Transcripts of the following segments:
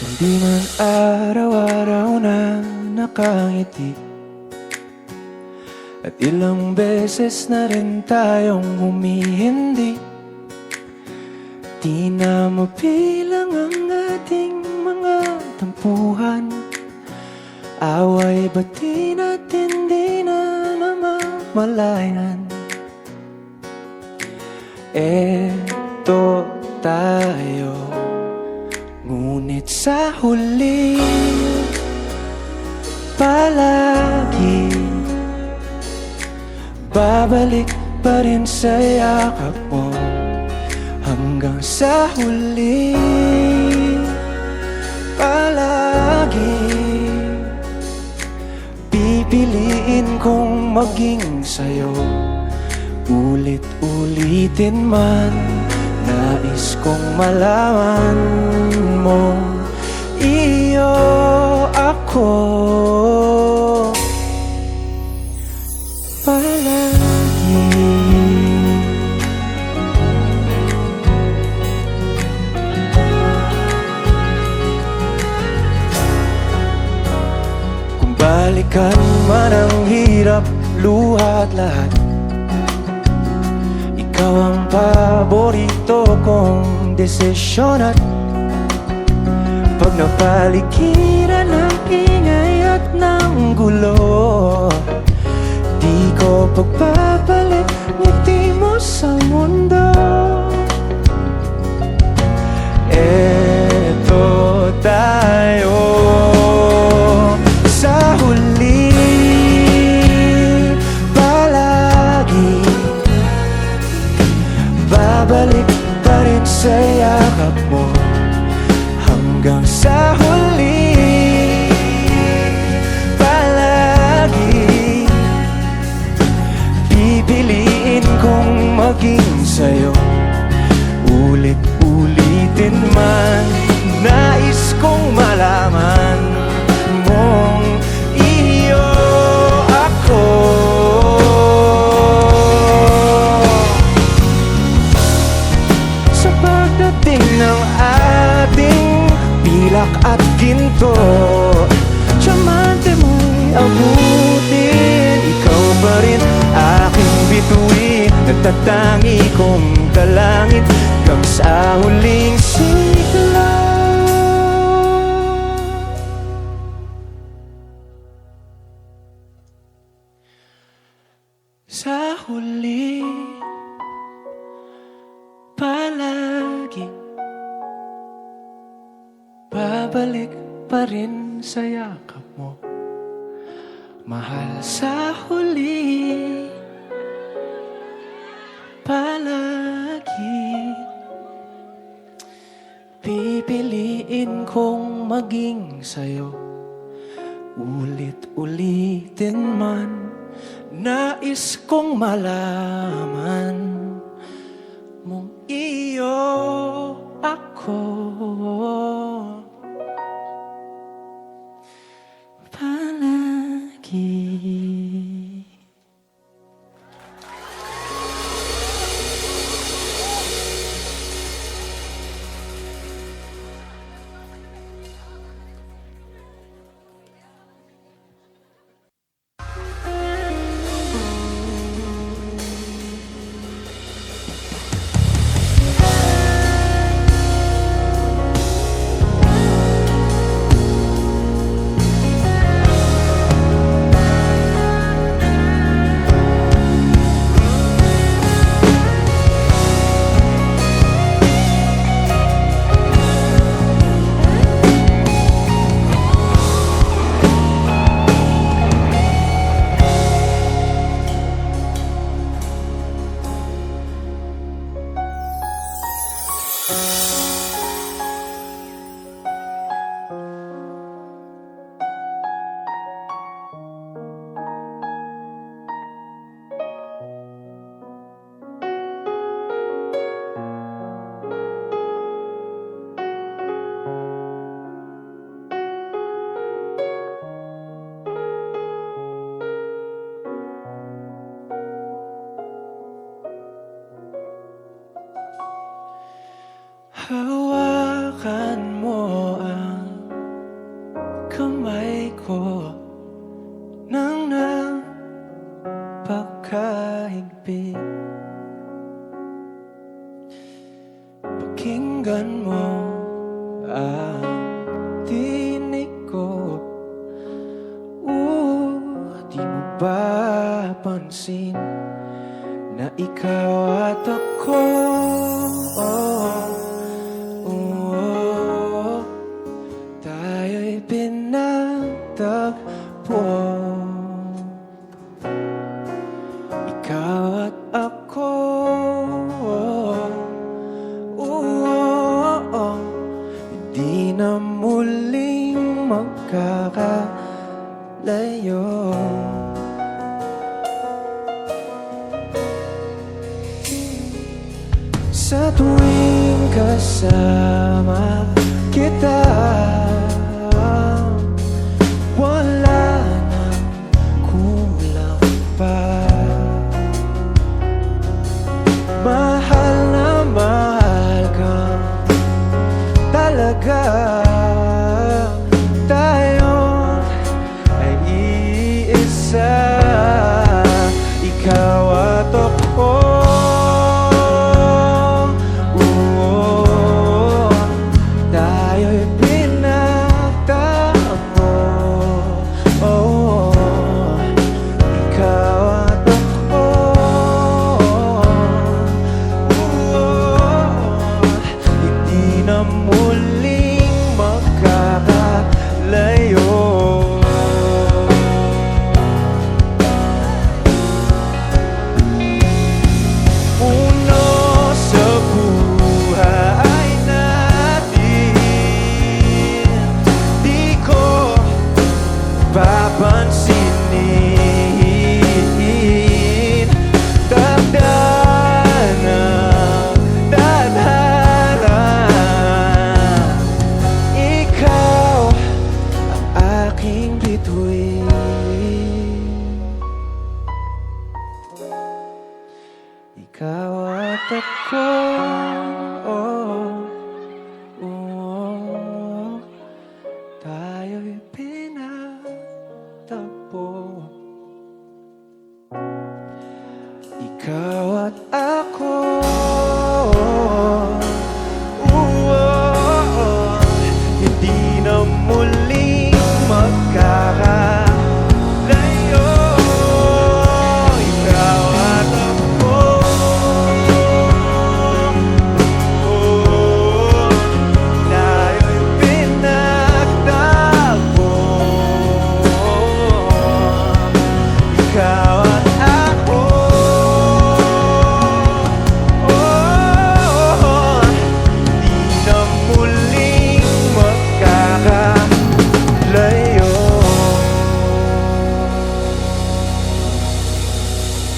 Hindi man araw-araw na nakangiti, at ilang beses na rin tayong humihindi. Di na mabilang ang ating mga tampuhan, away ba't di natin di na namamalayan? Eto tayo, ngunit sa huli palagi babalik pa rin sa yakap mo. Hanggang sa huli palagi pipiliin kong maging sa'yo. Ulit-ulitin man, nais kong malaman mo, iyo ako palagi. Kung balikan man ang hirap, luha at lahat, ikaw ang paborito kong desisyon. At pag napaligiran ng ingay at ng gulo, di ko pagpapalit ngiti mo sa mundo. Eto tayo sa huli palagi, babalik pa rin sa yakap mo. Hanggang sa huli palagi pipiliin kong maging sa'yo. Ulit-ulitin man, nais kong malaman mong iyo ako. Sa pagdating ng ating pilak at ginto, tiyamante mo'y abutin, ikaw pa rin aking bituin. Nagtatangi kong dalangin hanggang sa huling sigla. Sa huli palagi babalik pa rin sa yakap mo, mahal. Sa huli palagi pipiliin kong maging sa'yo. Ulit-ulitin man, nais kong malaman mong iyo ako palagi. Hawakan mo ang pakinggan mo ang tinig ko. Di mo ba pansin na ikaw at ako? Tayo'y pinagtagpo. Ikaw at ako, hindi na muling magkakalayo. Sa tuwing kasama kita, wala nang kulang pa. Mahal na mahal ka talaga. Tayo ay iisa, ikaw at ako. Tayo'y pinagtagpo. Ikaw at ako. Hindi na muling magkakalayo. Uno sa buhay natin, di ko papansinin. Tadhana, tadhana, ikaw ang aking bituin. Ikaw at ako, tayo'y pinagtagpo. Ikaw at ako, hindi na muling magkakalayo. Ikaw at ako, tayo'y pinagtagpo. Ikaw at ako, di na muling magkakalayo.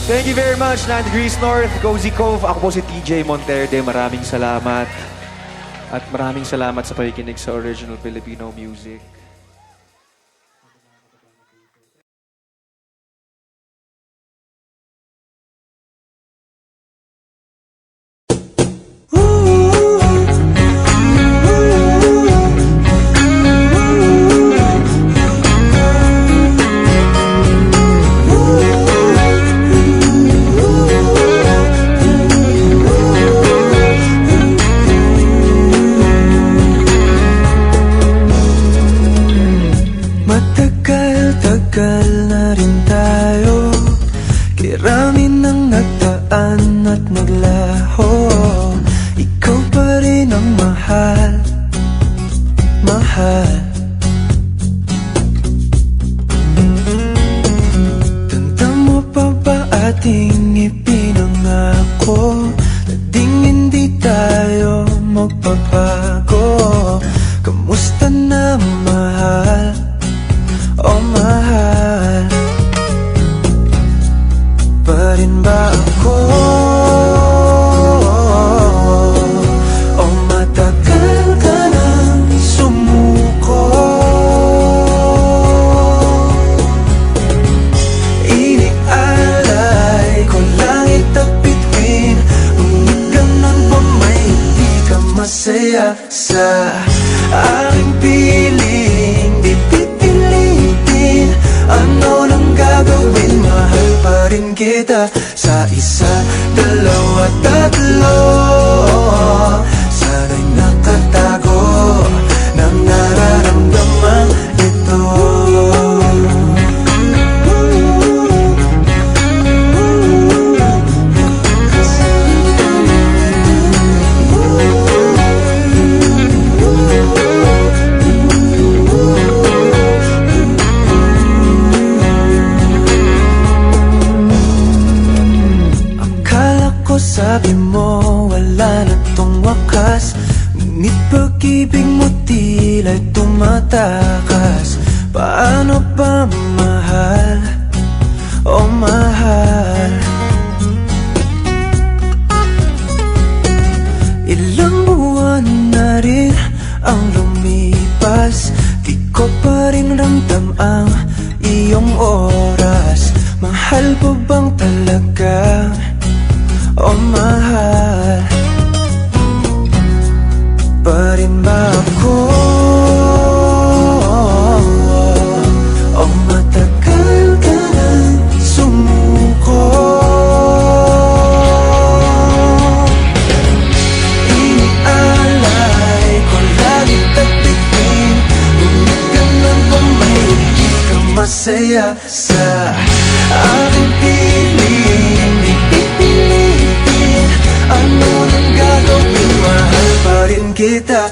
Thank you very much, 9 Degrees North, Cozy Cove. Ako po si TJ Monterde. Maraming salamat. At maraming salamat sa pakikinig sa original Filipino music. Matagal na rin tayo, kirami nang nagdaan at naglaho. Ikaw pa rin ang mahal, mahal. Tanda mo pa ba ating ipinangako na ding hindi tayo magbabago? Kamusta na mahal? Oh mahal, pa rin ba ako? Oh matagal ka nang sumuko. Inialay ko langit at bituin, ngunit ganun pa may hindi ka masaya sa aking piling. Di pipilitin, ano nang gagawin? Mahal pa rin kita sa isa, dalawa, tatlo. Sa mo wala na tong wakas, ngunit pag-ibig mo tila tumatakas. Paano ba mahal, oh mahal? Ilang buwan na rin ang lumipas, di ko pa rin ramdam ang iyong oras. Mahal ko bang talaga, oh mahal? Pa rin ba ako, oh matagal ka nang sumuko? Inialay ko lagi tapitin, ngunit ganun pa may hindi ka masaya sa aking piling. Di pipilitin ano nang gagawin, mahal pa rin kita.